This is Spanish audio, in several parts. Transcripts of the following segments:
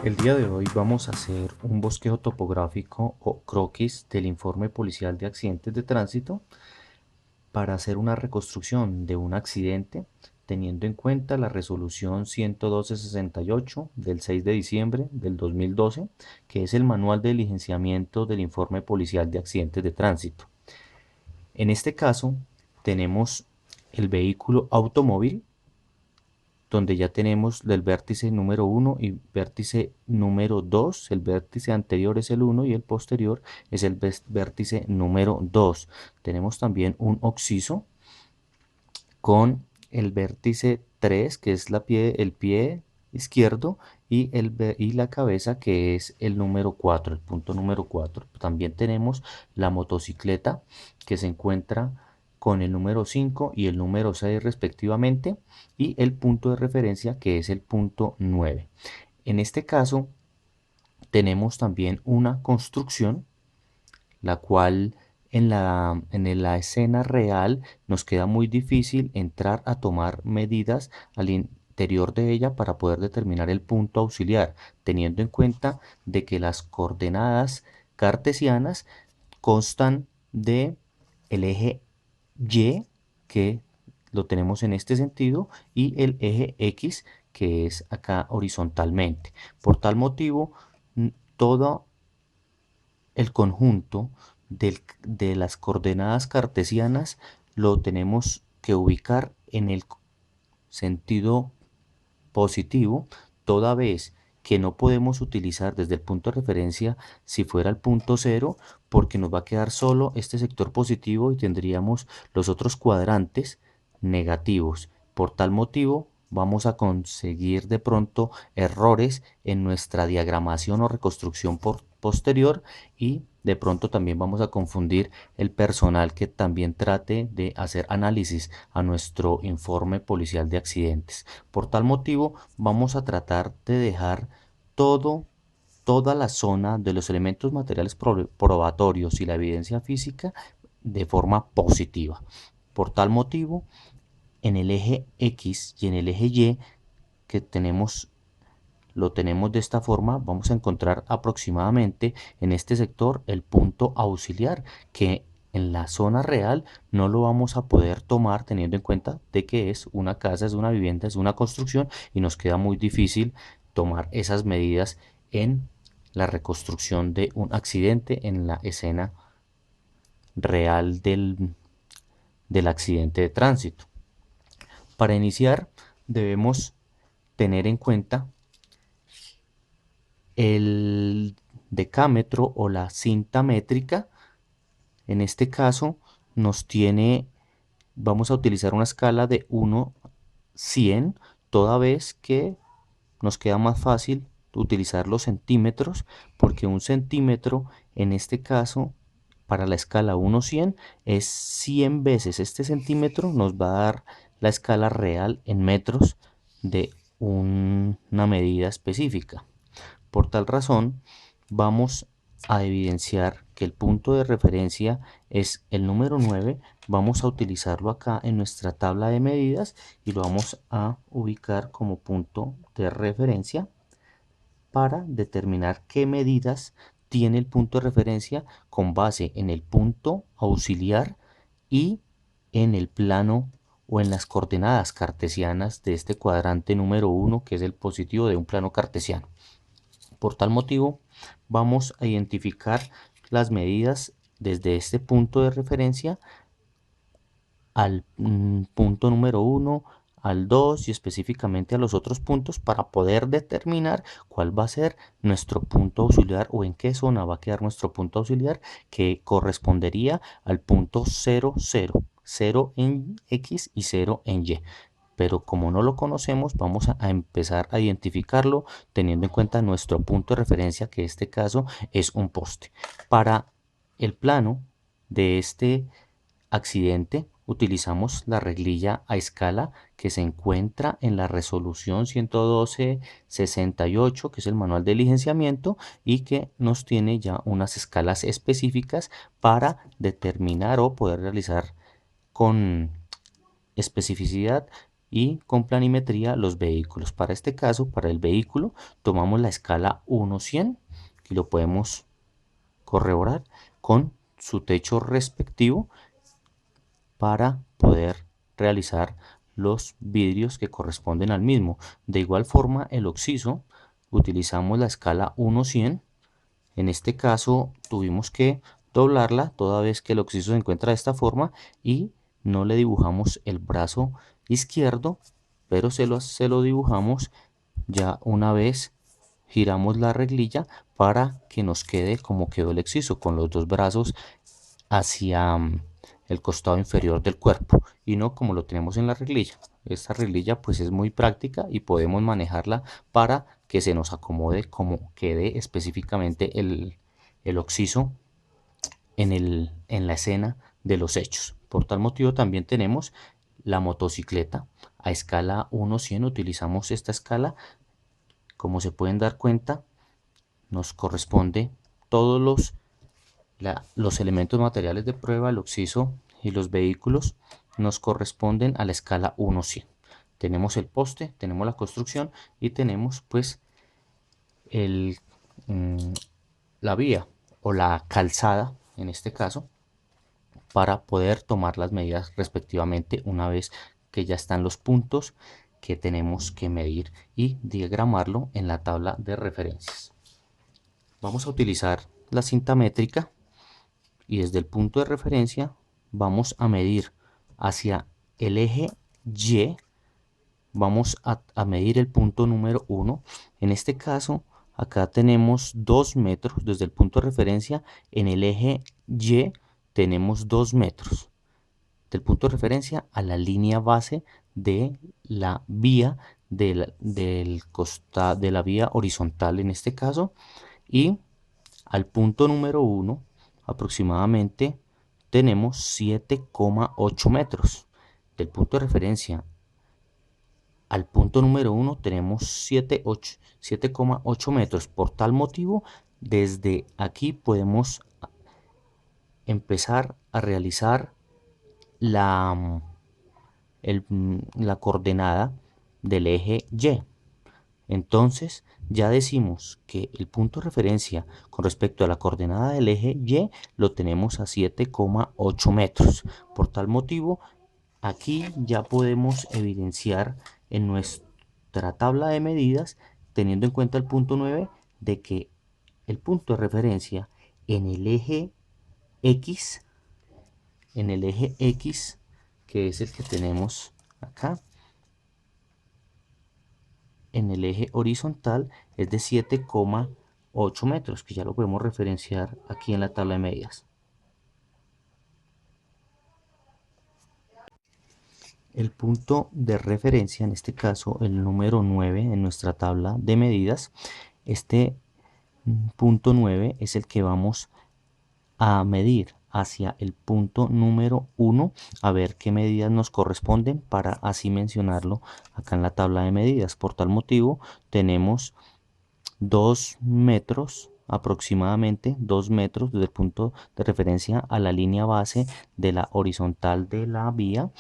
El día de hoy vamos a hacer un bosquejo topográfico o croquis del informe policial de accidentes de tránsito para hacer una reconstrucción de un accidente teniendo en cuenta la resolución 11268 del 6 de diciembre del 2012, que es el manual de diligenciamiento del informe policial de accidentes de tránsito. En este caso tenemos el vehículo automóvil, donde ya tenemos el vértice número 1 y vértice número 2. El vértice anterior es el 1 y el posterior es el vértice número 2. Tenemos también un occiso con el vértice 3, que es el pie izquierdo, y la cabeza, que es el número 4, el punto número 4. También tenemos la motocicleta, que se encuentra con el número 5 y el número 6 respectivamente, y el punto de referencia, que es el punto 9. En este caso tenemos también una construcción, la cual en la escena real nos queda muy difícil entrar a tomar medidas al interior de ella para poder determinar el punto auxiliar, teniendo en cuenta de que las coordenadas cartesianas constan de el eje Y, que lo tenemos en este sentido, y el eje X, que es acá horizontalmente. Por tal motivo, todo el conjunto de las coordenadas cartesianas lo tenemos que ubicar en el sentido positivo, toda vez que no podemos utilizar desde el punto de referencia si fuera el punto cero, porque nos va a quedar solo este sector positivo y tendríamos los otros cuadrantes negativos. Por tal motivo, vamos a conseguir de pronto errores en nuestra diagramación o reconstrucción posterior, y de pronto también vamos a confundir el personal que también trate de hacer análisis a nuestro informe policial de accidentes. Por tal motivo, vamos a tratar de dejar todo, toda la zona de los elementos materiales probatorios y la evidencia física de forma positiva. Por tal motivo, en el eje X y en el eje Y, que lo tenemos de esta forma, vamos a encontrar aproximadamente en este sector el punto auxiliar, que en la zona real no lo vamos a poder tomar teniendo en cuenta de que es una casa, es una vivienda, es una construcción, y nos queda muy difícil tomar esas medidas en la reconstrucción de un accidente en la escena real del accidente de tránsito. Para iniciar, debemos tener en cuenta el decámetro o la cinta métrica. En este caso vamos a utilizar una escala de 1 a 100, toda vez que nos queda más fácil utilizar los centímetros, porque un centímetro en este caso para la escala 1 a 100 es 100 veces este centímetro, nos va a dar la escala real en metros de una medida específica. Por tal razón, vamos a evidenciar que el punto de referencia es el número 9. Vamos a utilizarlo acá en nuestra tabla de medidas y lo vamos a ubicar como punto de referencia para determinar qué medidas tiene el punto de referencia con base en el punto auxiliar y en el plano o en las coordenadas cartesianas de este cuadrante número 1, que es el positivo de un plano cartesiano. Por tal motivo, vamos a identificar las medidas desde este punto de referencia al punto número 1, al 2 y específicamente a los otros puntos, para poder determinar cuál va a ser nuestro punto auxiliar o en qué zona va a quedar nuestro punto auxiliar, que correspondería al punto 0, 0, 0 en X y 0 en Y. Pero como no lo conocemos, vamos a empezar a identificarlo teniendo en cuenta nuestro punto de referencia, que en este caso es un poste. Para el plano de este accidente utilizamos la reglilla a escala que se encuentra en la resolución 11268, que es el manual de diligenciamiento, y que nos tiene ya unas escalas específicas para determinar o poder realizar con especificidad y con planimetría los vehículos. Para este caso, para el vehículo, tomamos la escala 1-100 y lo podemos corroborar con su techo respectivo para poder realizar los vidrios que corresponden al mismo. De igual forma, el occiso utilizamos la escala 1-100. En este caso tuvimos que doblarla toda vez que el occiso se encuentra de esta forma y no le dibujamos el brazo izquierdo, pero se lo dibujamos ya una vez giramos la reglilla para que nos quede como quedó el occiso, con los dos brazos hacia el costado inferior del cuerpo y no como lo tenemos en la reglilla. Esta reglilla pues es muy práctica y podemos manejarla para que se nos acomode como quede específicamente el occiso en la escena de los hechos. Por tal motivo también tenemos la motocicleta a escala 1-100. Utilizamos esta escala, como se pueden dar cuenta, nos corresponde todos los elementos materiales de prueba, el occiso y los vehículos nos corresponden a la escala 1-100. Tenemos el poste, tenemos la construcción y tenemos pues el, mm, la vía o la calzada en este caso para poder tomar las medidas respectivamente una vez que ya están los puntos que tenemos que medir y diagramarlo en la tabla de referencias. Vamos a utilizar la cinta métrica y desde el punto de referencia vamos a medir hacia el eje Y, vamos a medir el punto número 1. En este caso, acá tenemos 2 metros desde el punto de referencia. En el eje Y tenemos 2 metros del punto de referencia a la línea base de la vía de la vía horizontal en este caso, y al punto número 1 aproximadamente tenemos 7,8 metros. Del punto de referencia al punto número 1 tenemos 7,8 metros. Por tal motivo, desde aquí podemos empezar a realizar la, la coordenada del eje Y. Entonces ya decimos que el punto de referencia con respecto a la coordenada del eje Y lo tenemos a 7,8 metros. Por tal motivo, aquí ya podemos evidenciar en nuestra tabla de medidas, teniendo en cuenta el punto 9, de que el punto de referencia en el eje X, que es el que tenemos acá, en el eje horizontal es de 7,8 metros, que ya lo podemos referenciar aquí en la tabla de medidas. El punto de referencia, en este caso el número 9 en nuestra tabla de medidas, este punto 9 es el que vamos a medir hacia el punto número 1, a ver qué medidas nos corresponden para así mencionarlo acá en la tabla de medidas. Por tal motivo tenemos 2 metros, aproximadamente 2 metros desde el punto de referencia a la línea base de la horizontal de la vía,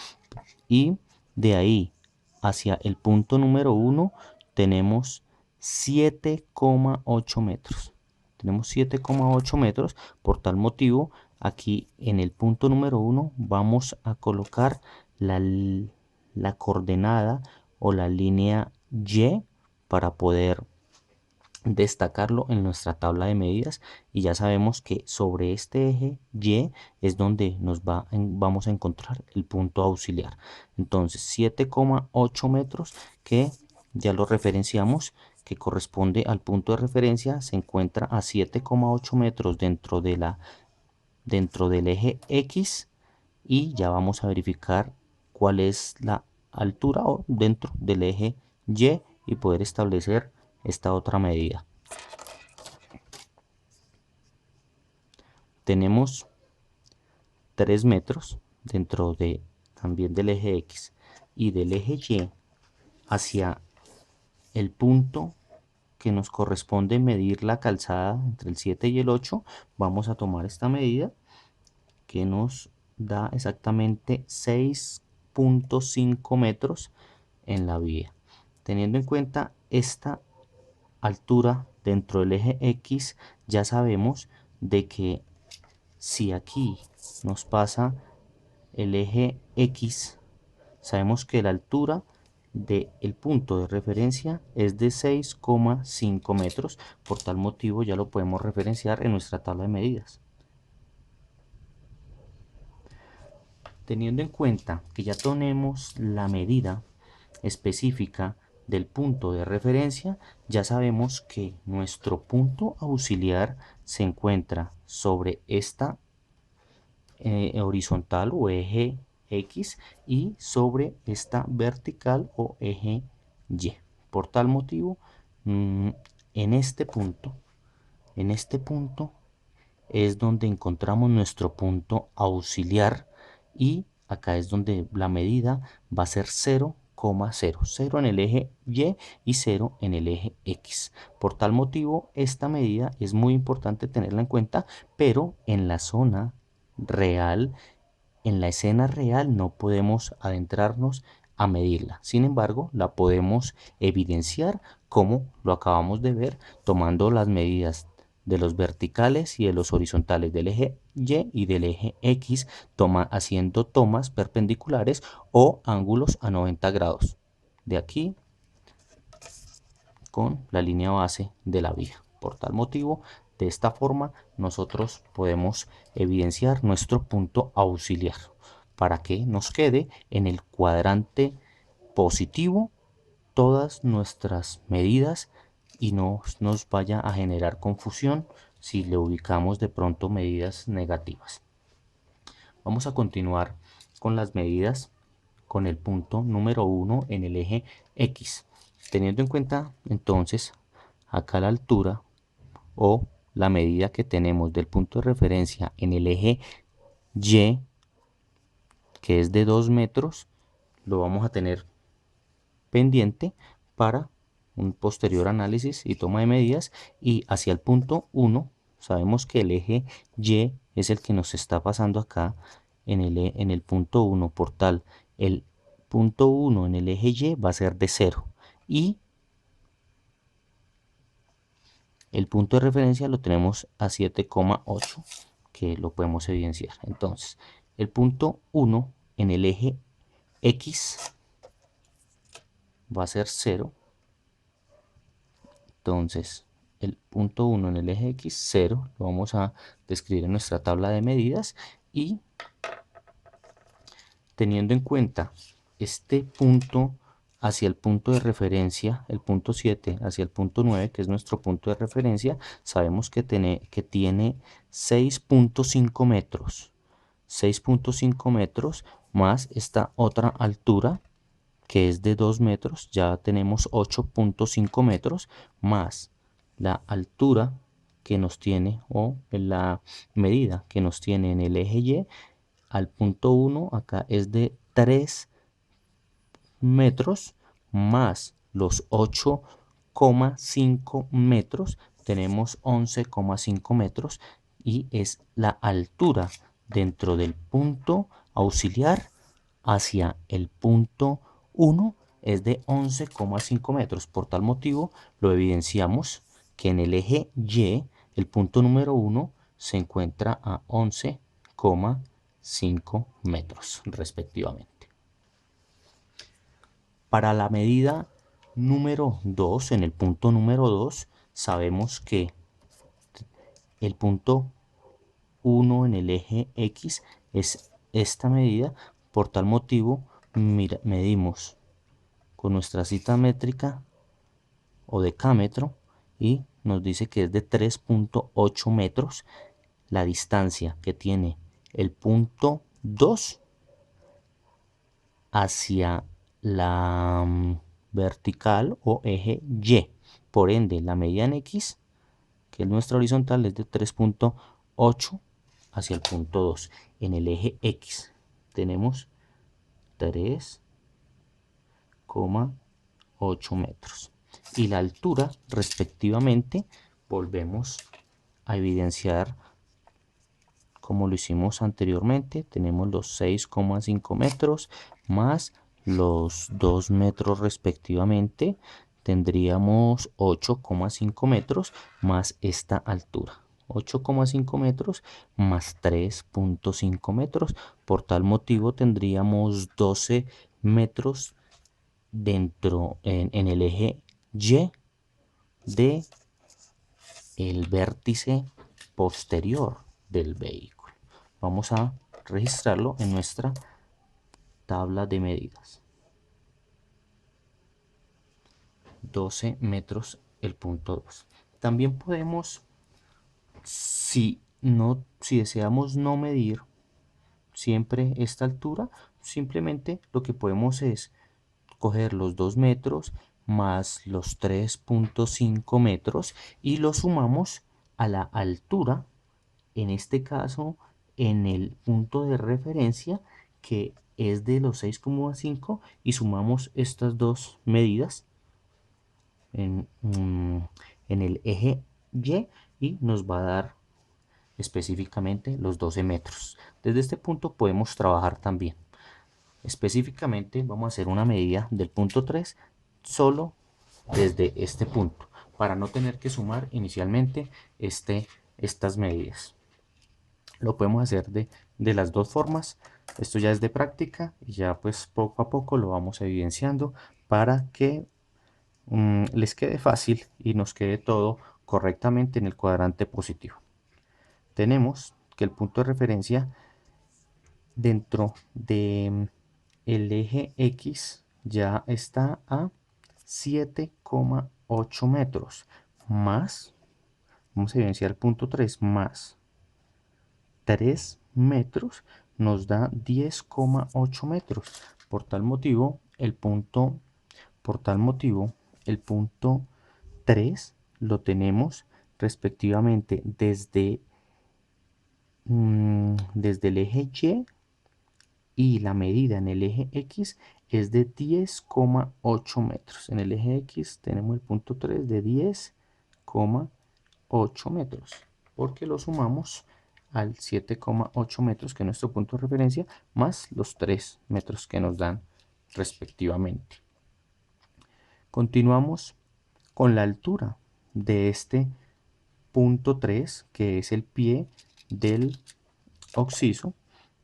y de ahí hacia el punto número 1 tenemos 7,8 metros. Tenemos 7,8 metros. Por tal motivo, aquí en el punto número 1 vamos a colocar la coordenada o la línea Y para poder destacarlo en nuestra tabla de medidas, y ya sabemos que sobre este eje Y es donde vamos a encontrar el punto auxiliar. Entonces 7,8 metros, que ya lo referenciamos, que corresponde al punto de referencia, se encuentra a 7,8 metros dentro del eje X, y ya vamos a verificar cuál es la altura o dentro del eje y poder establecer esta otra medida. Tenemos 3 metros dentro de también del eje X y del eje Y hacia el punto que nos corresponde medir la calzada entre el 7 y el 8. Vamos a tomar esta medida que nos da exactamente 6,5 metros en la vía. Teniendo en cuenta esta altura dentro del eje X, ya sabemos de que si aquí nos pasa el eje X, sabemos que la altura del punto de referencia es de 6,5 metros. Por tal motivo ya lo podemos referenciar en nuestra tabla de medidas. Teniendo en cuenta que ya tenemos la medida específica del punto de referencia, ya sabemos que nuestro punto auxiliar se encuentra sobre esta horizontal o eje X y sobre esta vertical o eje Y. Por tal motivo, en este punto es donde encontramos nuestro punto auxiliar y acá es donde la medida va a ser 0,0, 0 en el eje Y 0 en el eje X. Por tal motivo, esta medida es muy importante tenerla en cuenta, pero en la zona real, en la escena real, no podemos adentrarnos a medirla. Sin embargo, la podemos evidenciar como lo acabamos de ver, tomando las medidas de los verticales y de los horizontales del eje Y del eje X, haciendo tomas perpendiculares o ángulos a 90 grados. De aquí con la línea base de la vía. Por tal motivo, de esta forma nosotros podemos evidenciar nuestro punto auxiliar para que nos quede en el cuadrante positivo todas nuestras medidas y no nos vaya a generar confusión si le ubicamos de pronto medidas negativas. Vamos a continuar con las medidas con el punto número 1 en el eje X. Teniendo en cuenta entonces acá la altura o la medida que tenemos del punto de referencia en el eje Y, que es de 2 metros, lo vamos a tener pendiente para un posterior análisis y toma de medidas. Y hacia el punto 1 sabemos que el eje Y es el que nos está pasando acá en el punto 1. Por tal, el punto 1 en el eje Y va a ser de 0 y el punto de referencia lo tenemos a 7,8, que lo podemos evidenciar. Entonces, el punto 1 en el eje X va a ser 0. Entonces, el punto 1 en el eje X, 0, lo vamos a describir en nuestra tabla de medidas y teniendo en cuenta este punto hacia el punto de referencia, el punto 7 hacia el punto 9, que es nuestro punto de referencia, sabemos que tiene 6,5 metros. 6,5 metros más esta otra altura que es de 2 metros, ya tenemos 8,5 metros más la altura que nos tiene o la medida que nos tiene en el eje Y al punto 1 acá es de 3 metros más los 8,5 metros, tenemos 11,5 metros y es la altura dentro del punto auxiliar hacia el punto 1 es de 11,5 metros. Por tal motivo lo evidenciamos que en el eje Y el punto número 1 se encuentra a 11,5 metros respectivamente. Para la medida número 2, en el punto número 2, sabemos que el punto 1 en el eje X es esta medida. Por tal motivo, medimos con nuestra cita métrica o decámetro y nos dice que es de 3,8 metros la distancia que tiene el punto 2 hacia la vertical o eje Y. Por ende, la medida en X, que es nuestra horizontal, es de 3,8 hacia el punto 2. En el eje X tenemos 3,8 metros. Y la altura, respectivamente, volvemos a evidenciar como lo hicimos anteriormente. Tenemos los 6,5 metros más los 2 metros respectivamente, tendríamos 8,5 metros más esta altura. 8,5 metros más 3,5 metros. Por tal motivo tendríamos 12 metros dentro en el eje Y de el vértice posterior del vehículo. Vamos a registrarlo en nuestra tabla de medidas. 12 metros el punto 2. También podemos, si deseamos no medir siempre esta altura, simplemente lo que podemos es coger los 2 metros más los 3,5 metros y lo sumamos a la altura, en este caso en el punto de referencia que es de los 6,5, y sumamos estas dos medidas en, en el eje y nos va a dar específicamente los 12 metros. Desde este punto podemos trabajar también. Específicamente vamos a hacer una medida del punto 3 solo desde este punto, para no tener que sumar inicialmente estas medidas. Lo podemos hacer de las dos formas. Esto ya es de práctica y ya pues poco a poco lo vamos evidenciando para que les quede fácil y nos quede todo correctamente en el cuadrante positivo. Tenemos que el punto de referencia dentro de el eje X ya está a 7,8 metros más, vamos a evidenciar el punto 3 más 3 metros nos da 10,8 metros. Por tal motivo, el punto 3 lo tenemos respectivamente desde el eje y la medida en el eje X es de 10,8 metros. En el eje X tenemos el punto 3 de 10,8 metros, porque lo sumamos al 7,8 metros, que es nuestro punto de referencia, más los 3 metros que nos dan respectivamente. Continuamos con la altura de este punto 3, que es el pie del occiso.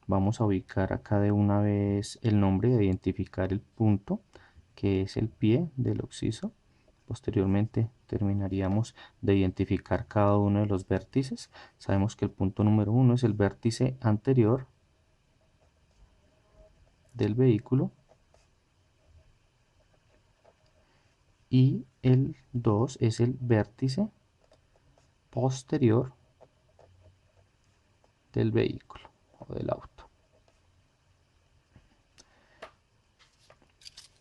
Vamos a ubicar acá de una vez el nombre de identificar el punto, que es el pie del occiso. Posteriormente terminaríamos de identificar cada uno de los vértices. Sabemos que el punto número 1 es el vértice anterior del vehículo y el 2 es el vértice posterior del vehículo o del auto.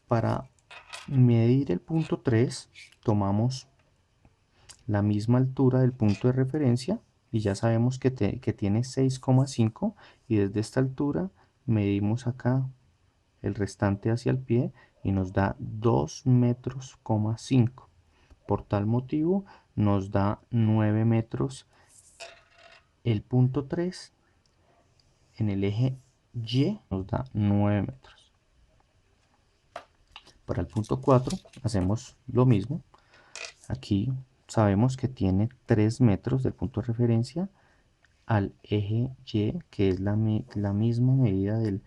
Para medir el punto 3 tomamos la misma altura del punto de referencia y ya sabemos que tiene 6,5, y desde esta altura medimos acá el restante hacia el pie y nos da 2 metros, 5. Por tal motivo nos da 9 metros el punto 3. En el eje Y nos da 9 metros. Para el punto 4 hacemos lo mismo. Aquí sabemos que tiene 3 metros del punto de referencia al eje Y, que es la misma medida del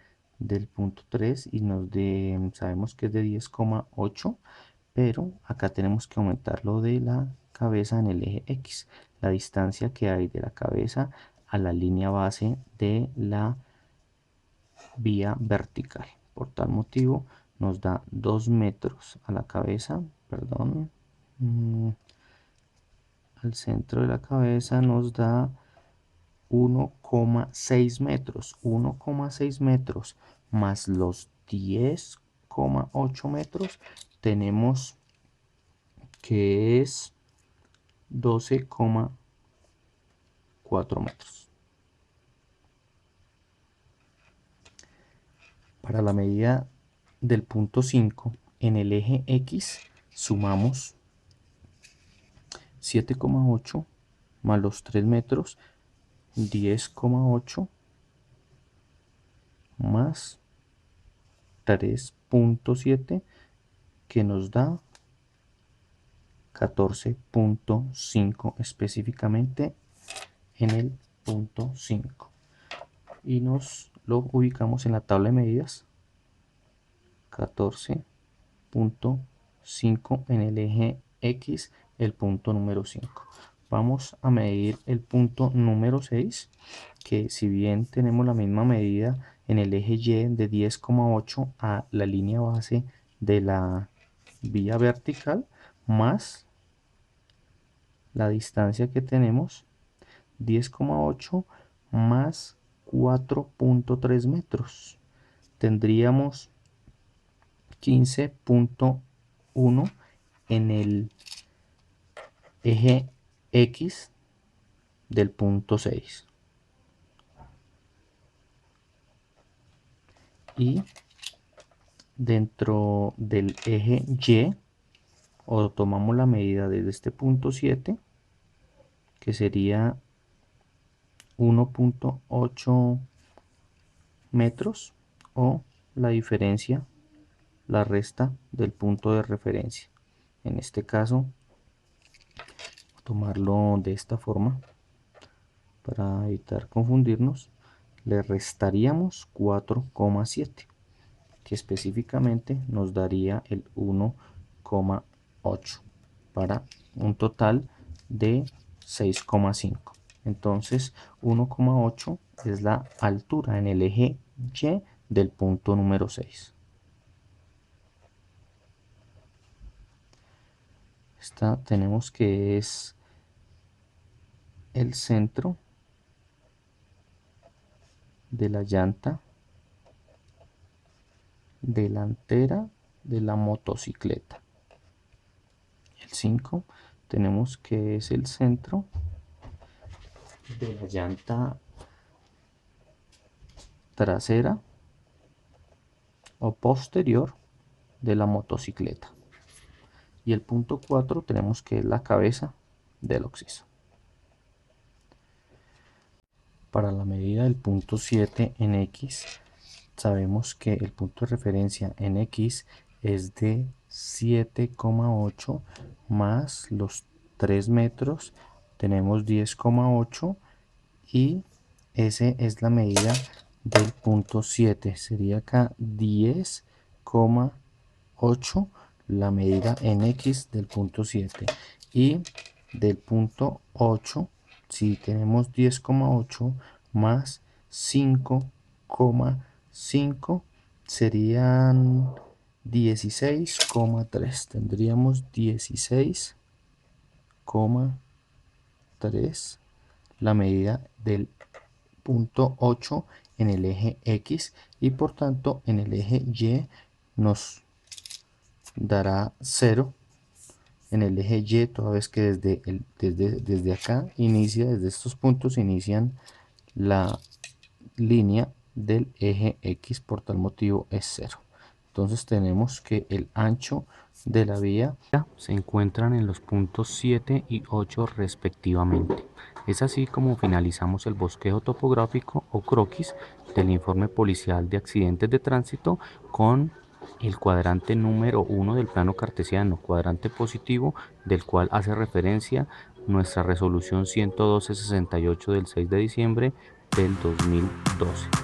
punto 3, y sabemos que es de 10,8, pero acá tenemos que aumentarlo de la cabeza en el eje X, la distancia que hay de la cabeza a la línea base de la vía vertical. Por tal motivo nos da 2 metros a la cabeza, perdón, al centro de la cabeza nos da 1,6 metros. 1,6 metros más los 10,8 metros tenemos que es 12,4 metros. Para la medida del punto 5 en el eje X sumamos 7,8 más los 3 metros, 10,8 más punto 7 que nos da 14.5 específicamente en el punto 5 y nos lo ubicamos en la tabla de medidas 14.5 en el eje X, el punto número 5. Vamos a medir el punto número 6, que si bien tenemos la misma medida en el eje Y de 10,8 a la línea base de la vía vertical, más la distancia que tenemos, 10,8 más 4.3 metros. Tendríamos 15.1 en el eje X del punto 6. Y dentro del eje Y, o tomamos la medida desde este punto 7, que sería 1.8 metros, o la diferencia, la resta del punto de referencia. En este caso, tomarlo de esta forma para evitar confundirnos, le restaríamos 4,7, que específicamente nos daría el 1,8 para un total de 6,5. Entonces 1,8 es la altura en el eje Y del punto número 6. Esta tenemos que es el centro de la llanta delantera de la motocicleta. El 5 tenemos que es el centro de la llanta trasera o posterior de la motocicleta. Y el punto 4 tenemos que es la cabeza del occiso. Para la medida del punto 7 en X, sabemos que el punto de referencia en X es de 7,8 más los 3 metros, tenemos 10,8 y esa es la medida del punto 7, sería acá 10,8 la medida en X del punto 7, y del punto 8, si tenemos 10,8 más 5,5 serían 16,3, tendríamos 16,3 la medida del punto 8 en el eje X, y por tanto en el eje Y nos dará 0 en el eje Y, toda vez que desde acá inicia, desde estos puntos inician la línea del eje X, por tal motivo es 0. Entonces tenemos que el ancho de la vía se encuentran en los puntos 7 y 8 respectivamente. Es así como finalizamos el bosquejo topográfico o croquis del informe policial de accidentes de tránsito con el cuadrante número 1 del plano cartesiano, cuadrante positivo, del cual hace referencia nuestra resolución 112-68 del 6 de diciembre del 2012.